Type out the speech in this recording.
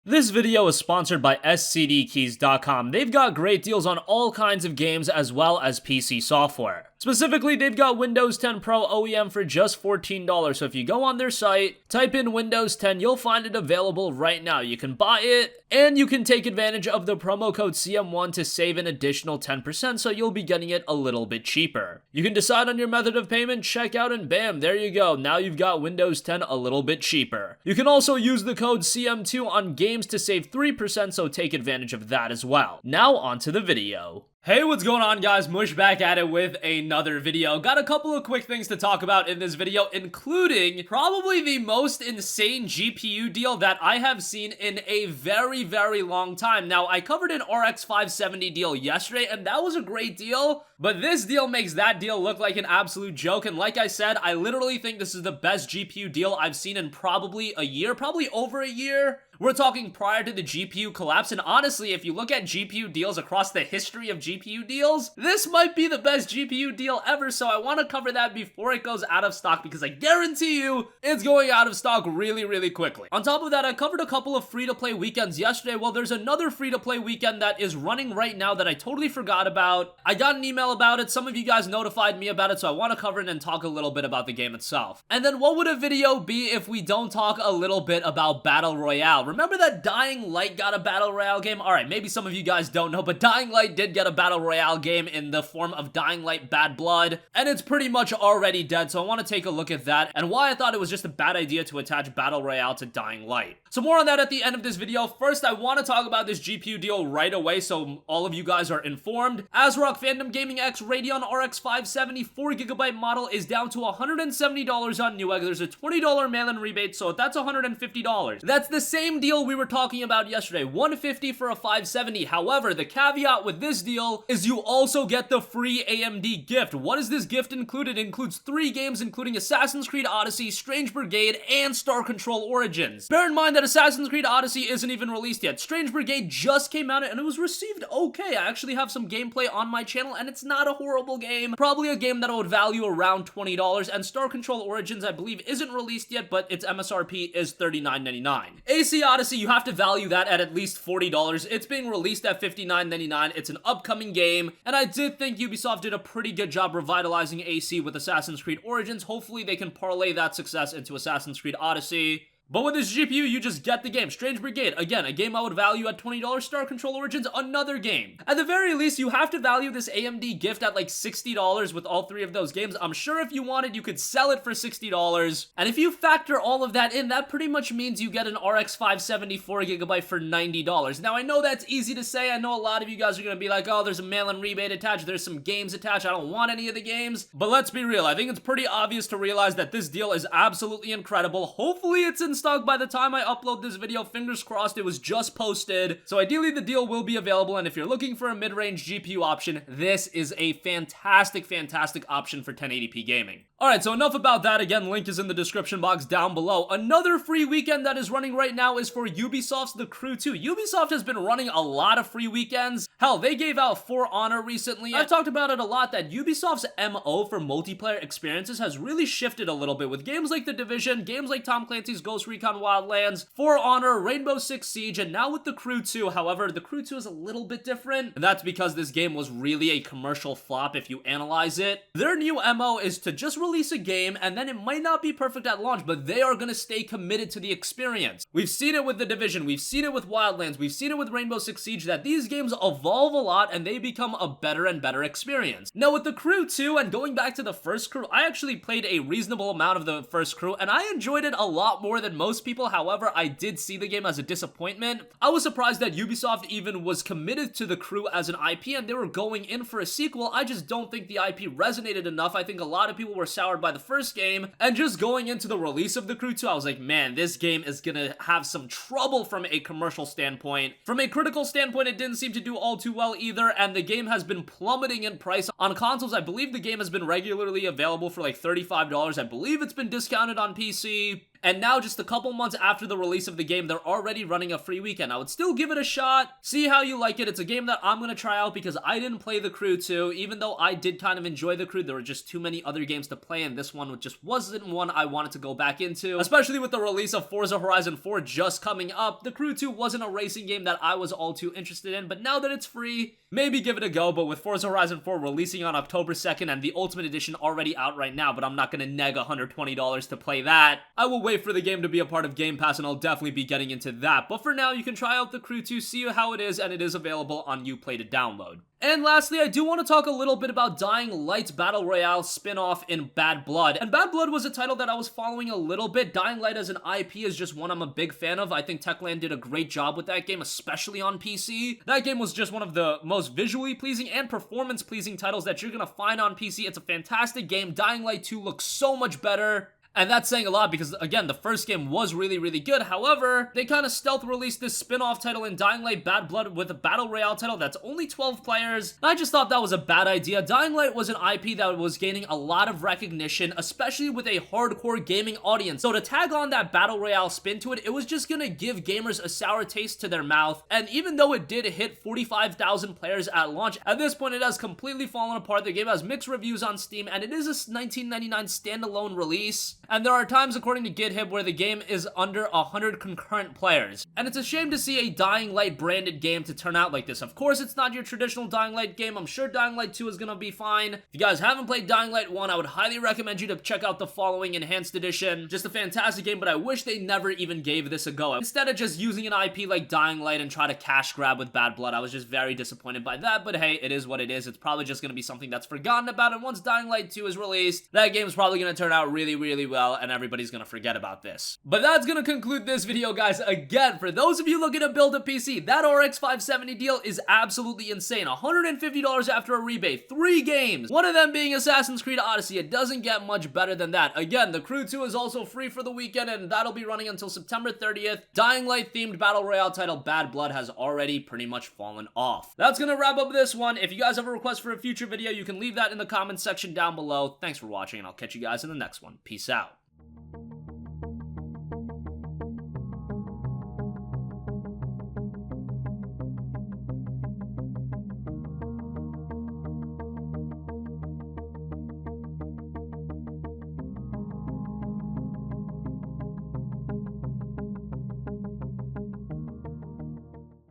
This video is sponsored by scdkeys.com. They've got great deals on all kinds of games as well as PC software. Specifically, they've got Windows 10 Pro OEM for just $14, so if you go on their site, type in Windows 10, you'll find it available right now. You can buy it, and you can take advantage of the promo code CM1 to save an additional 10%, so you'll be getting it a little bit cheaper. You can decide on your method of payment, check out, and bam, there you go. Now you've got Windows 10 a little bit cheaper. You can also use the code CM2 on games to save 3%, so take advantage of that as well. Now on to the video. Hey, what's going on, guys? Mush back at it with another video. Got a couple of quick things to talk about in this video, including probably the most insane GPU deal that I have seen in a very, very long time. Now, I covered an RX 570 deal yesterday, and that was a great deal, but this deal makes that deal look like an absolute joke, and like I said, I literally think this is the best GPU deal I've seen in probably a year, probably over a year. We're talking prior to the GPU collapse, and honestly, if you look at GPU deals across the history of GPU deals, this might be the best GPU deal ever, so I want to cover that before it goes out of stock, because I guarantee you, it's going out of stock really, really quickly. On top of that, I covered a couple of free-to-play weekends yesterday. Well, there's another free-to-play weekend that is running right now that I totally forgot about. I got an email about it, some of you guys notified me about it, so I want to cover it and talk a little bit about the game itself. And then what would a video be if we don't talk a little bit about Battle Royale? Remember that Dying Light got a Battle Royale game? Alright, maybe some of you guys don't know, but Dying Light did get a Battle Royale game in the form of Dying Light Bad Blood, and it's pretty much already dead, so I want to take a look at that, and why I thought it was just a bad idea to attach Battle Royale to Dying Light. So more on that at the end of this video. First, I want to talk about this GPU deal right away, so all of you guys are informed. ASRock Phantom Gaming X Radeon RX 570 4GB model is down to $170 on Newegg. There's a $20 mail-in rebate, so that's $150. That's the same deal we were talking about yesterday, $150 for a 570. However, the caveat with this deal is you also get the free AMD gift. What does this gift include? It includes 3 games, including Assassin's Creed Odyssey, Strange Brigade, and Star Control Origins. Bear in mind that Assassin's Creed Odyssey isn't even released yet. Strange Brigade just came out and it was received okay. I actually have some gameplay on my channel and it's not a horrible game. Probably a game that I would value around $20, and Star Control Origins I believe isn't released yet, but its MSRP is $39.99. AC Odyssey, you have to value that at least $40. It's being released at $59.99. It's an upcoming game, and I did think Ubisoft did a pretty good job revitalizing AC with Assassin's Creed Origins. Hopefully they can parlay that success into Assassin's Creed Odyssey. But with this GPU, you just get the game. Strange Brigade, again, a game I would value at $20. Star Control Origins, another game. At the very least, you have to value this AMD gift at like $60 with all 3 of those games. I'm sure if you wanted, you could sell it for $60. And if you factor all of that in, that pretty much means you get an RX 570 4GB for $90. Now, I know that's easy to say. I know a lot of you guys are going to be like, oh, there's a mail-in rebate attached. There's some games attached. I don't want any of the games. But let's be real. I think it's pretty obvious to realize that this deal is absolutely incredible. Hopefully, it's in stock by the time I upload this video. Fingers crossed, it was just posted. So ideally the deal will be available, and if you're looking for a mid-range GPU option, this is a fantastic, fantastic option for 1080p gaming. Alright, so enough about that. Again, link is in the description box down below. Another free weekend that is running right now is for Ubisoft's The Crew 2. Ubisoft has been running a lot of free weekends. Hell, they gave out For Honor recently. I've talked about it a lot that Ubisoft's MO for multiplayer experiences has really shifted a little bit with games like The Division, games like Tom Clancy's Ghost Recon Wildlands, For Honor, Rainbow Six Siege, and now with The Crew 2. However, The Crew 2 is a little bit different, and that's because this game was really a commercial flop if you analyze it. Their new MO is to just release a game, and then it might not be perfect at launch, but they are going to stay committed to the experience. We've seen it with The Division, we've seen it with Wildlands, we've seen it with Rainbow Six Siege, that these games evolve a lot and they become a better and better experience. Now with The Crew 2, and going back to the first Crew, I actually played a reasonable amount of the first Crew, and I enjoyed it a lot more than most people. However, I did see the game as a disappointment. I was surprised that Ubisoft even was committed to The Crew as an IP, and they were going in for a sequel. I just don't think the IP resonated enough. I think a lot of people were soured by the first game, and just going into the release of The Crew 2, I was like, man, this game is gonna have some trouble from a commercial standpoint. From a critical standpoint, it didn't seem to do all too well either, and the game has been plummeting in price. On consoles, I believe the game has been regularly available for like $35. I believe it's been discounted on PC. and now just a couple months after the release of the game, they're already running a free weekend. I would still give it a shot, see how you like it. It's a game that I'm gonna try out because I didn't play The Crew 2, even though I did kind of enjoy The Crew. There were just too many other games to play, and this one just wasn't one I wanted to go back into, especially with the release of Forza Horizon 4 just coming up. The Crew 2 wasn't a racing game that I was all too interested in, but now that it's free, maybe give it a go. But with Forza Horizon 4 releasing on October 2nd and the Ultimate Edition already out right now, but I'm not gonna neg $120 to play that. I will wait for the game to be a part of Game Pass, and I'll definitely be getting into that. But for now, you can try out The Crew 2, see how it is, and it is available on Uplay to download. And lastly, I do want to talk a little bit about Dying Light's Battle Royale spin-off in Bad Blood. And Bad Blood was a title that I was following a little bit. Dying Light as an IP is just one I'm a big fan of. I think Techland did a great job with that game, especially on PC. That game was just one of the most visually pleasing and performance-pleasing titles that you're gonna find on PC. It's a fantastic game. Dying Light 2 looks so much better. And that's saying a lot because, again, the first game was really, really good. However, they kind of stealth released this spin-off title in Dying Light Bad Blood with a Battle Royale title that's only 12 players. I just thought that was a bad idea. Dying Light was an IP that was gaining a lot of recognition, especially with a hardcore gaming audience. So to tag on that Battle Royale spin to it, it was just gonna give gamers a sour taste to their mouth. And even though it did hit 45,000 players at launch, at this point it has completely fallen apart. The game has mixed reviews on Steam, and it is a $19.99 standalone release. And there are times, according to GitHub, where the game is under 100 concurrent players. And it's a shame to see a Dying Light branded game to turn out like this. Of course, it's not your traditional Dying Light game. I'm sure Dying Light 2 is gonna be fine. If you guys haven't played Dying Light 1, I would highly recommend you to check out the following Enhanced Edition. Just a fantastic game, but I wish they never even gave this a go. Instead of just using an IP like Dying Light and try to cash grab with Bad Blood, I was just very disappointed by that. But hey, it is what it is. It's probably just gonna be something that's forgotten about, and once Dying Light 2 is released, that game is probably gonna turn out really, really well, and everybody's gonna forget about this. But that's gonna conclude this video, guys. Again, for those of you looking to build a PC, that RX 570 deal is absolutely insane. $150 after a rebate, 3 games, one of them being Assassin's Creed Odyssey. It doesn't get much better than that. Again, The Crew 2 is also free for the weekend, and that'll be running until September 30th. Dying Light themed Battle Royale title Bad Blood has already pretty much fallen off. That's gonna wrap up this one. If you guys have a request for a future video, you can leave that in the comments section down below. Thanks for watching, and I'll catch you guys in the next one. Peace out.